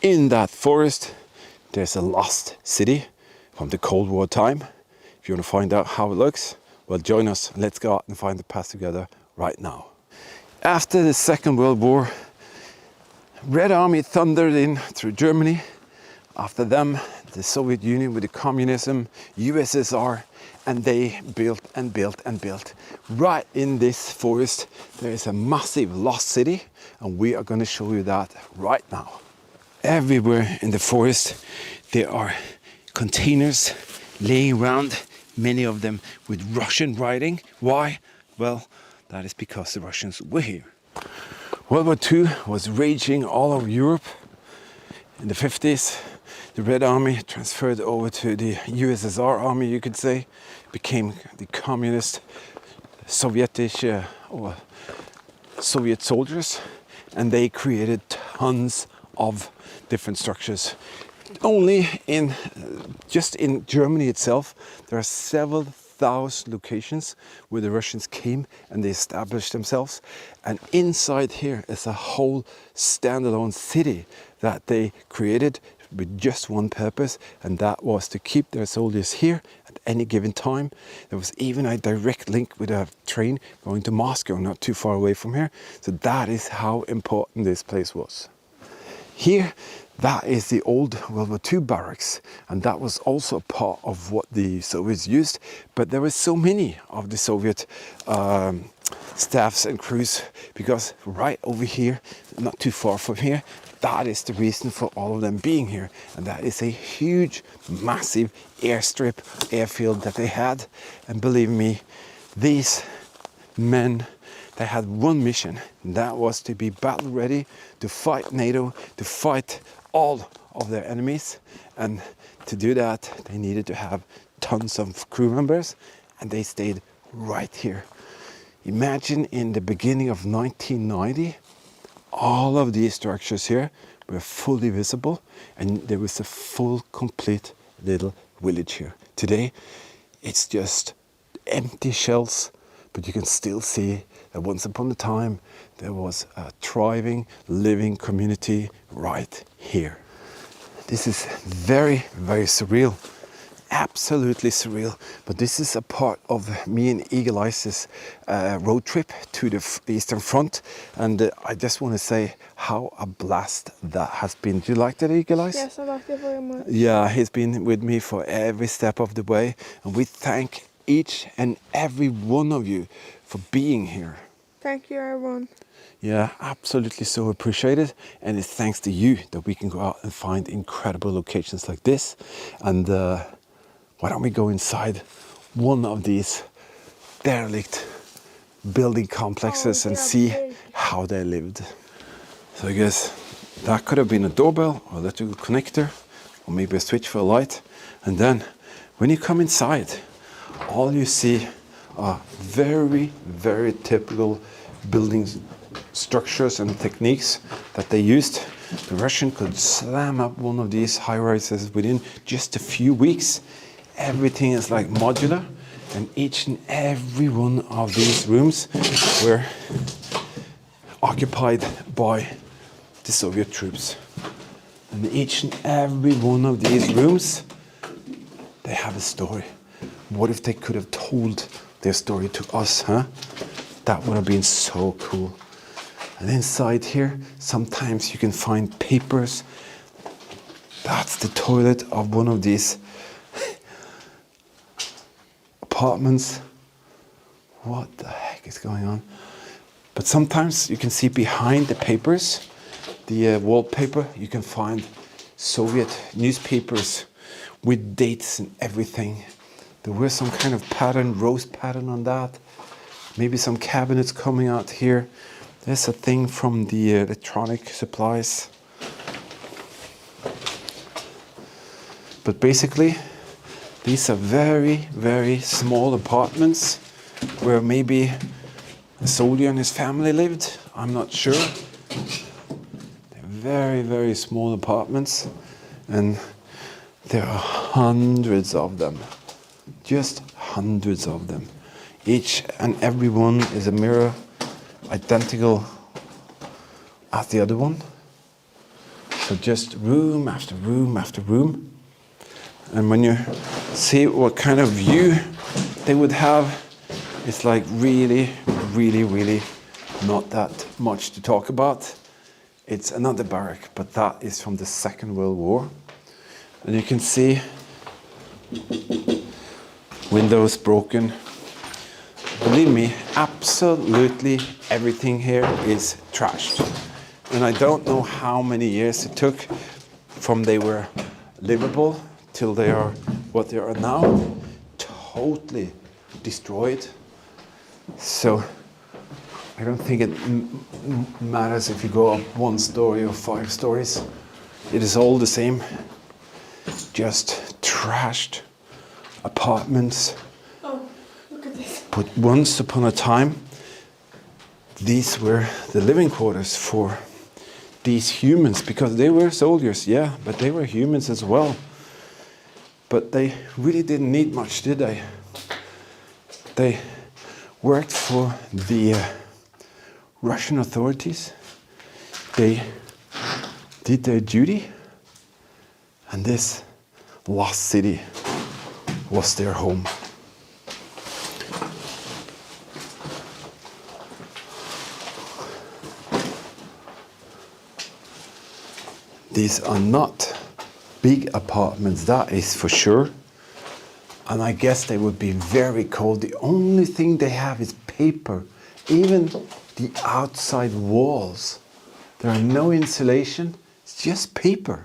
in that forest, there's a lost city from the Cold War time. If you want to find out how it looks, well, join us. Let's go out and find the path together right now. After the Second World War, Red Army thundered in through Germany. After them, the Soviet Union with the communism, USSR, and they built and built and built. Right in this forest, there is a massive lost city, and we are going to show you that right now. Everywhere in the forest, there are containers laying around, many of them with Russian writing. Why? Well, that is because the Russians were here. World War II was raging all over Europe. In the 50s, the Red Army transferred over to the USSR army, you could say, became the communist Soviet soldiers, and they created tons of different structures. Only just in Germany itself, there are several thousand locations where the Russians came and they established themselves. And inside here is a whole standalone city that they created with just one purpose, and that was to keep their soldiers here at any given time. There was even a direct link with a train going to Moscow, not too far away from here. So that is how important this place was. Here, that is the old World War II barracks, and that was also a part of what the Soviets used. But there were so many of the Soviet staffs and crews, because right over here, not too far from here, that is the reason for all of them being here. And that is a huge, massive airstrip, airfield that they had. And believe me, these men, they had one mission, and that was to be battle ready, to fight NATO, to fight all of their enemies. And to do that, they needed to have tons of crew members, and they stayed right here. Imagine in the beginning of 1990, all of these structures here were fully visible, and there was a full, complete little village here. Today, it's just empty shells, but you can still see that once upon a time, there was a thriving, living community right here. This is very, very surreal. Absolutely surreal. But this is a part of me and Eagle Eye's road trip to the Eastern Front. And I just want to say how a blast that has been. Do you like that, Eagle Eyes? Yes, I like it very much. Yeah, he's been with me for every step of the way. And we thank each and every one of you for being here. Thank you, everyone. Yeah, absolutely so appreciated. And it's thanks to you that we can go out and find incredible locations like this. And why don't we go inside one of these derelict building complexes and see how they lived. So I guess that could have been a doorbell or electrical connector, or maybe a switch for a light. And then when you come inside, all you see are very, very typical building structures and techniques that they used. The Russian could slam up one of these high-rises within just a few weeks. Everything is like modular, and each and every one of these rooms were occupied by the Soviet troops. And each and every one of these rooms, they have a story. What if they could have told their story to us, huh? That would have been so cool. And inside here, sometimes you can find papers. That's the toilet of one of these apartments. What the heck is going on? But sometimes you can see behind the papers, the wallpaper, you can find Soviet newspapers with dates and everything. There was some kind of pattern, rose pattern on that. Maybe some cabinets coming out here. There's a thing from the electronic supplies. But basically, these are very, very small apartments where maybe a soldier and his family lived. I'm not sure. They're very, very small apartments, and there are hundreds of them. Just hundreds of them. Each and every one is a mirror, identical as the other one. So just room after room after room. And when you see what kind of view they would have, it's like really, really, really not that much to talk about. It's another barrack, but that is from the Second World War. And you can see windows broken. Believe me, absolutely everything here is trashed. And I don't know how many years it took from they were livable till they are what they are now. Totally destroyed. So I don't think it matters if you go up 1 story or 5 stories. It is all the same. Just trashed apartments. Oh, look at this. But once upon a time, these were the living quarters for these humans, because they were soldiers, yeah, but they were humans as well. But they really didn't need much, did they? They worked for the Russian authorities. They did their duty, and this lost city was their home. These are not big apartments, that is for sure. And I guess they would be very cold. The only thing they have is paper. Even the outside walls, there are no insulation, it's just paper.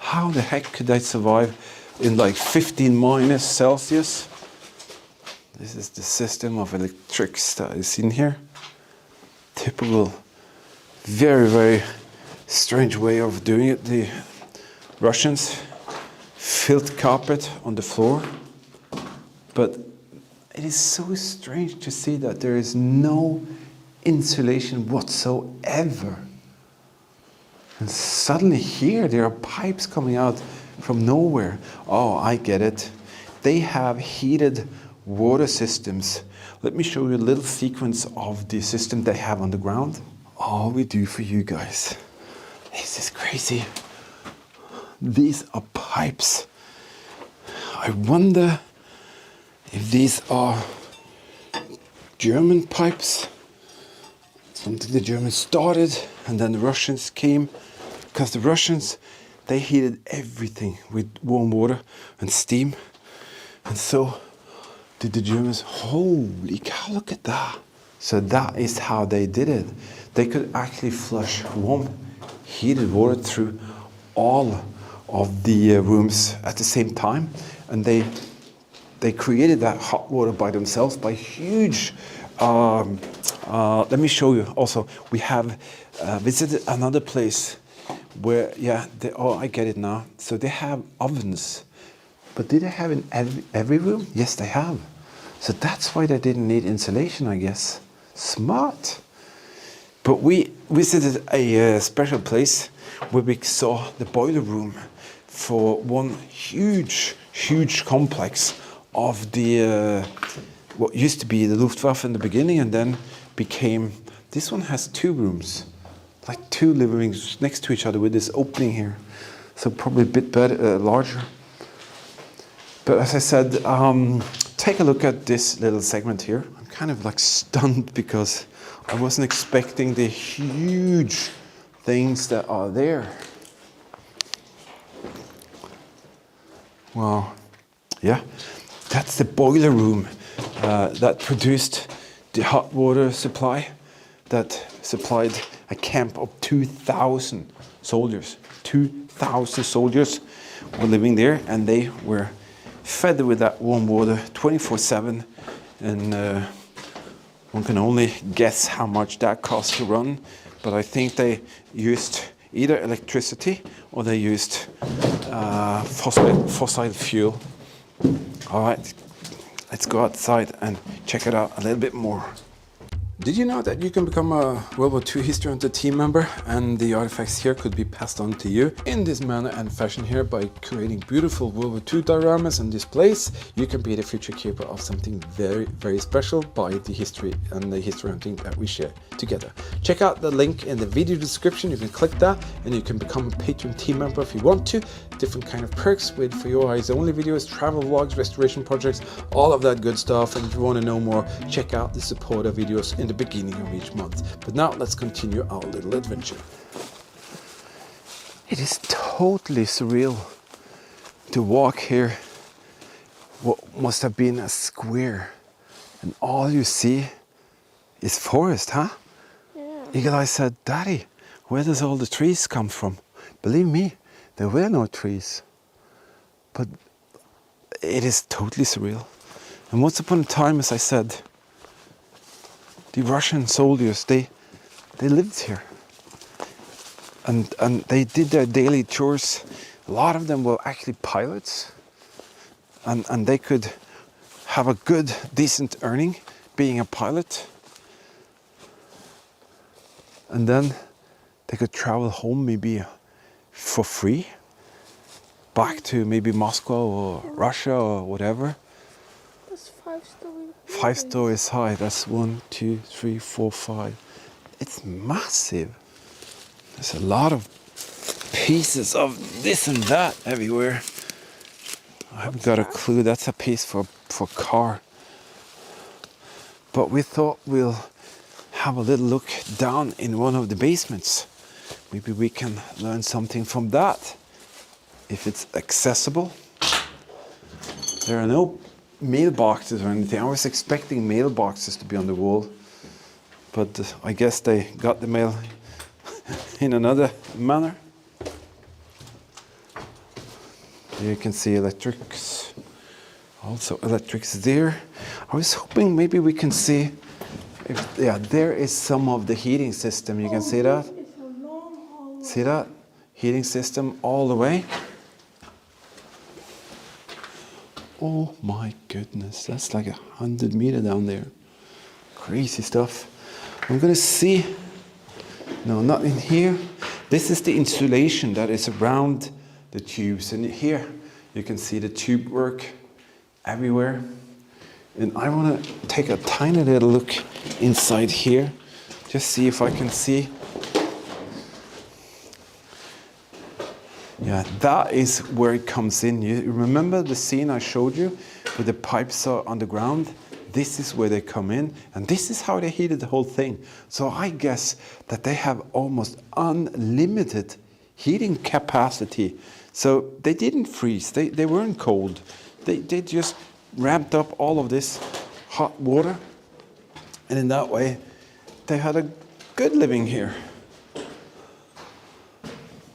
How the heck could they survive in like 15 minus Celsius? This is the system of electrics that is in here. Typical, very, very strange way of doing it. The Russians filth carpet on the floor, but it is so strange to see that there is no insulation whatsoever. And suddenly here there are pipes coming out from nowhere. Oh, I get it. They have heated water systems. Let me show you a little sequence of the system they have on the ground. All we do for you guys. This is crazy. These are pipes. I wonder if these are German pipes. Something the Germans started and then the Russians came. Because the Russians, they heated everything with warm water and steam. And so did the Germans. Holy cow, look at that. So that is how they did it. They could actually flush warm heated water through all of the rooms at the same time, and they created that hot water by themselves by huge. Let me show you. Also, we have visited another place where, yeah, oh, I get it now. So they have ovens, but did they have in every room? Yes, they have. So that's why they didn't need insulation, I guess. Smart. But we visited a special place where we saw the boiler room for one huge complex of the what used to be the Luftwaffe in the beginning, and then became, this one has 2 rooms, like 2 living rooms next to each other with this opening here. So probably a bit better, larger. But as I said, take a look at this little segment here. I'm kind of like stunned because I wasn't expecting the huge things that are there. Well, yeah, that's the boiler room that produced the hot water supply that supplied a camp of 2,000 soldiers. 2,000 soldiers were living there, and they were fed with that warm water 24/7, and one can only guess how much that cost to run, but I think they used either electricity or they used fossil fuel. All right, let's go outside and check it out a little bit more. Did you know that you can become a World War II History Hunter team member and the artifacts here could be passed on to you in this manner and fashion here by creating beautiful World War II dioramas and displays? You can be the future keeper of something very, very special by the history and the history hunting that we share together. Check out the link in the video description. You can click that and you can become a Patreon team member if you want to. Different kind of perks with for your eyes only videos, travel vlogs, restoration projects, all of that good stuff. And if you want to know more, check out the supporter videos in the beginning of each month. But now let's continue our little adventure. It is totally surreal to walk here what must have been a square, and all you see is forest, huh? Yeah. Eagle Eye said, "Daddy, where does all the trees come from?" Believe me, there were no trees. But it is totally surreal. And once upon a time, as I said, the Russian soldiers, they lived here. And they did their daily chores. A lot of them were actually pilots. And they could have a good, decent earning being a pilot. And then they could travel home maybe for free, back to maybe Moscow or Russia or whatever. That's 5-story. 5 stories high. That's 1, 2, 3, 4, 5. It's massive. There's a lot of pieces of this and that everywhere. I haven't got a clue. That's a piece for car. But we thought we'll have a little look down in one of the basements. Maybe we can learn something from that, if it's accessible. There are no mailboxes or anything. I was expecting mailboxes to be on the wall, but I guess they got the mail in another manner. Here you can see electrics. Also electrics there. I was hoping maybe we can see if, yeah, there is some of the heating system. You can see that? It's a long hallway. See that? Heating system all the way. Oh my goodness, that's like 100 meters down there. Crazy stuff. I'm gonna see, no, not in here. This is the insulation that is around the tubes. And here you can see the tube work everywhere. And I wanna take a tiny little look inside here. Just see if I can see. Yeah, that is where it comes in. You remember the scene I showed you with the pipes are on the ground? This is where they come in, and this is how they heated the whole thing. So I guess that they have almost unlimited heating capacity. So they didn't freeze, they weren't cold. They just ramped up all of this hot water, and in that way, they had a good living here.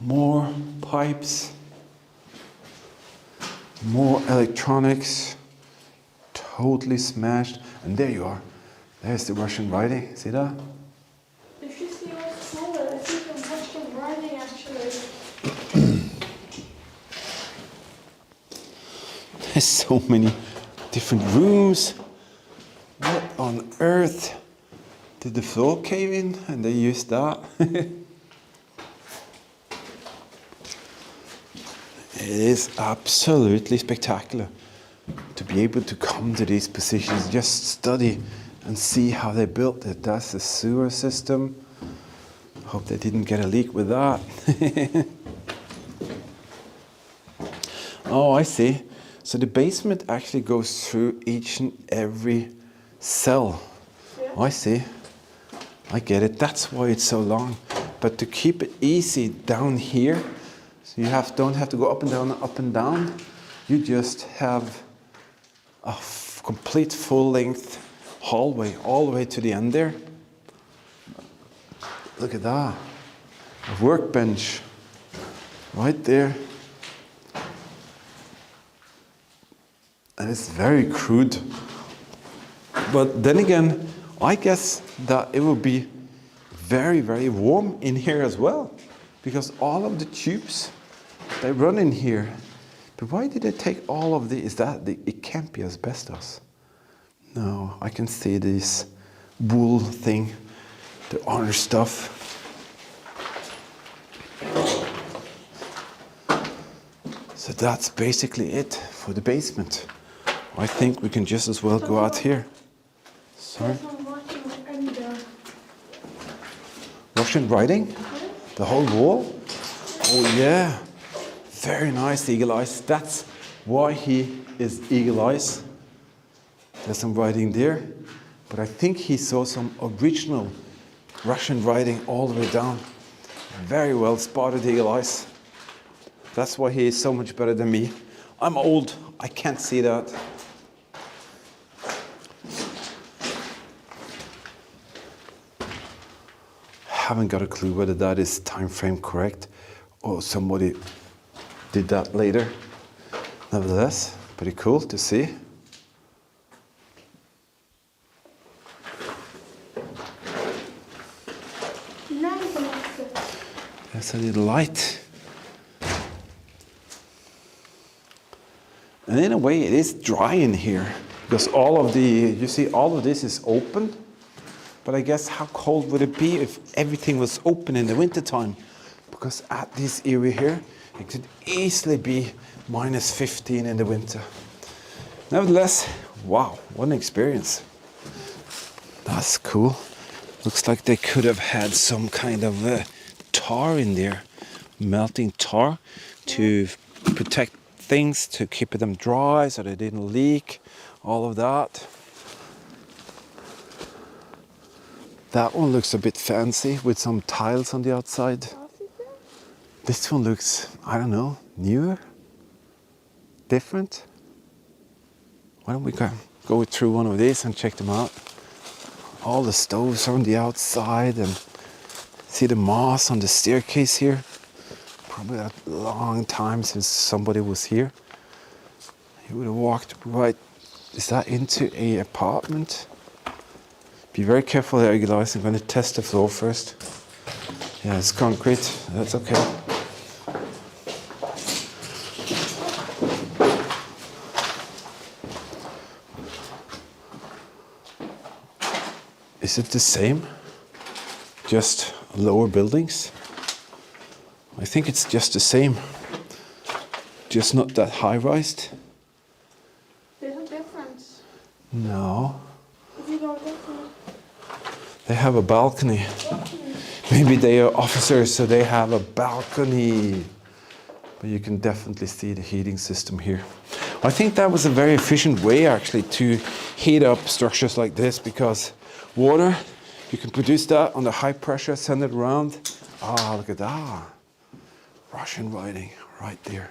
More pipes, more electronics, totally smashed. And there you are. There's the Russian writing. See that? If you see what's smaller, I see some Russian writing actually. There's so many different rooms. What on earth? Did the floor cave in and they used that? It is absolutely spectacular to be able to come to these positions, just study and see how they built it. That's the sewer system. Hope they didn't get a leak with that. Oh, I see. So the basement actually goes through each and every cell. Yeah. I see. I get it. That's why it's so long. But to keep it easy down here, so you don't have to go up and down. You just have a complete full-length hallway all the way to the end there. Look at that. A workbench right there. And it's very crude. But then again, I guess that it will be very, very warm in here as well, because all of the tubes, they run in here. But why did they take all of the, it can't be asbestos. No, I can see these wool thing, the orange stuff. So that's basically it for the basement. I think we can just as well go out here. Sorry? Russian writing? The whole wall? Oh yeah. Very nice, eagle eyes. That's why he is eagle eyes. There's some writing there. But I think he saw some original Russian writing all the way down. Very well spotted, eagle eyes. That's why he is so much better than me. I'm old, I can't see that. Haven't got a clue whether that is time frame correct or somebody did that later. Nevertheless, pretty cool to see. There's a little light. And in a way it is dry in here because all of the, you see all of this is open. But I guess how cold would it be if everything was open in the wintertime? Because at this area here, it could easily be minus 15 in the winter. Nevertheless, wow, what an experience. That's cool. Looks like they could have had some kind of tar in there, melting tar to protect things, to keep them dry so they didn't leak, all of that. That one looks a bit fancy with some tiles on the outside. This one looks, I don't know, newer, different. Why don't we go through one of these and check them out? All the stoves are on the outside and see the moss on the staircase here. Probably a long time since somebody was here. You would have walked right, is that into a apartment? Be very careful there, you guys. I'm going to test the floor first. Yeah, it's concrete. That's okay. Is it the same? Just lower buildings? I think it's just the same. Just not that high-rised. There's a difference. No. If you go different. They have a balcony. Maybe they are officers, so they have a balcony. But you can definitely see the heating system here. I think that was a very efficient way actually to heat up structures like this, because water, you can produce that under high pressure, send it around. Ah, look at that. Russian writing right there.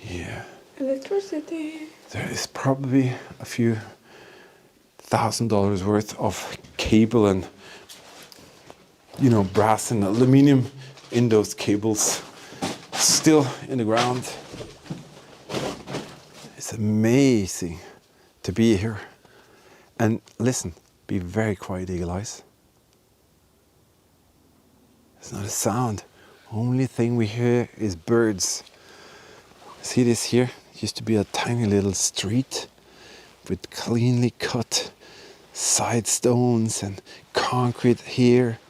Yeah. Electricity. There is probably a few $1,000 worth of cable and, you know, brass and aluminum in those cables, still in the ground. It's amazing to be here. And listen, be very quiet, eagle eyes. There's not a sound. Only thing we hear is birds. See this here? It used to be a tiny little street with cleanly cut side stones and concrete here.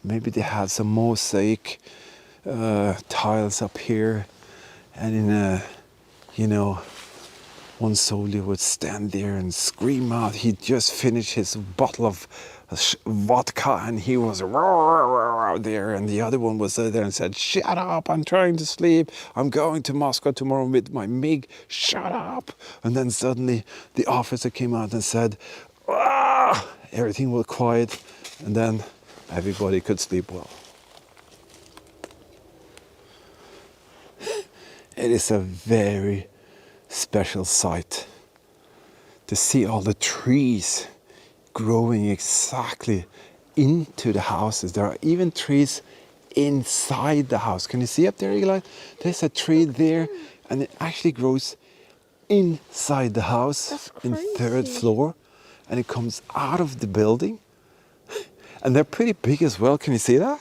Maybe they had some mosaic tiles up here. And in a, you know, one soldier would stand there and scream out. He'd just finished his bottle of vodka and he was there, and the other one was there and said, "Shut up, I'm trying to sleep. I'm going to Moscow tomorrow with my MiG. Shut up." And then suddenly the officer came out and said, "Ah!" Everything was quiet, and then everybody could sleep well. It is a very special sight to see all the trees growing exactly into the houses. There are even trees inside the house. Can you see up there, Eli? There's a tree there, and it actually grows inside the house in third floor, and it comes out of the building. And they're pretty big as well. Can you see that?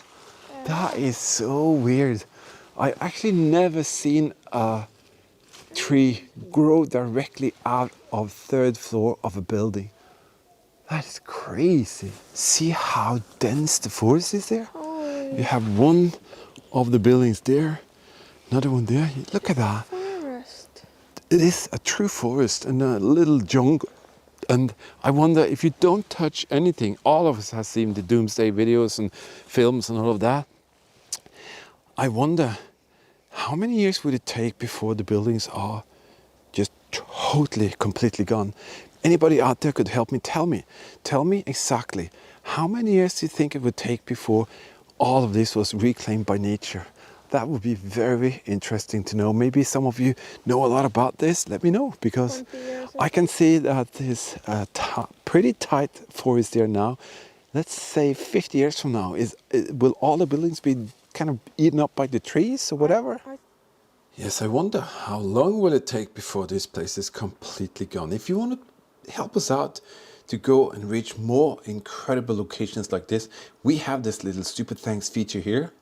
That is so weird. I actually never seen a tree grow directly out of third floor of a building. That is crazy. See how dense the forest is there? You have one of the buildings there, another one there. Look at that. Forest. It is a true forest and a little jungle. And I wonder if you don't touch anything, all of us have seen the doomsday videos and films and all of that. I wonder how many years would it take before the buildings are just totally, completely gone? Anybody out there could help me? Tell me exactly how many years do you think it would take before all of this was reclaimed by nature? That would be very interesting to know. Maybe some of you know a lot about this. Let me know, because 20 years. I can see that there's a pretty tight forest there now. Let's say 50 years from now, will all the buildings be kind of eaten up by the trees or whatever? Yes, I wonder how long will it take before this place is completely gone. If you want to help us out to go and reach more incredible locations like this, we have this little stupid thanks feature here.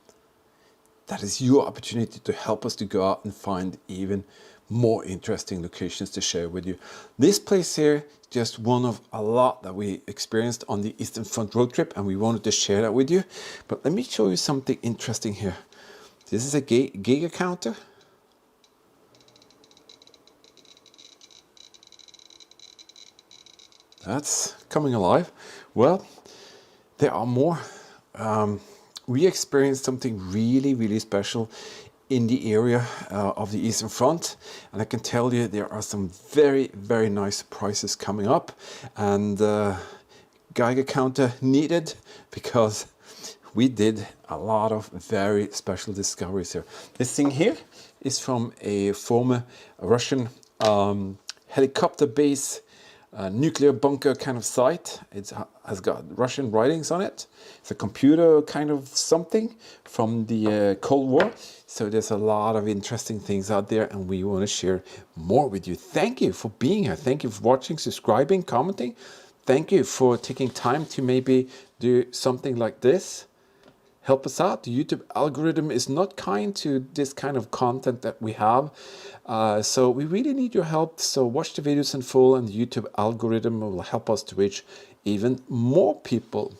That is your opportunity to help us to go out and find even more interesting locations to share with you. This place here is just one of a lot that we experienced on the Eastern Front road trip, and we wanted to share that with you. But let me show you something interesting here. This is a Geiger counter. That's coming alive. Well, there are more. We experienced something really, really special in the area of the Eastern Front, and I can tell you there are some very, very nice surprises coming up, and Geiger counter needed, because we did a lot of very special discoveries here. This thing here is from a former Russian helicopter base, nuclear bunker kind of site. It has got Russian writings on it. It's a computer kind of something from the Cold War. So there's a lot of interesting things out there, and we want to share more with you. Thank you for being here. Thank you for watching, subscribing, commenting. Thank you for taking time to maybe do something like this. Help us out. The YouTube algorithm is not kind to this kind of content that we have. So we really need your help. So watch the videos in full, and the YouTube algorithm will help us to reach even more people.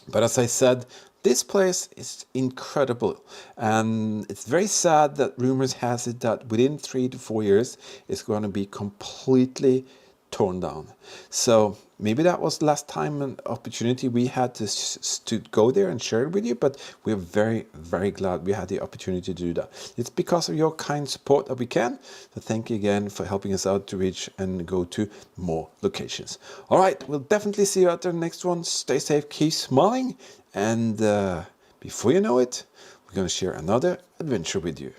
But as I said, this place is incredible. And it's very sad that rumors has it that within 3 to 4 years, it's going to be completely torn down. So maybe that was last time an opportunity we had to go there and share it with you, but we're very, very glad we had the opportunity to do that. It's because of your kind support that we can. So thank you again for helping us out to reach and go to more locations. All right, we'll definitely see you out there in the next one. Stay safe, keep smiling, and before you know it, we're going to share another adventure with you.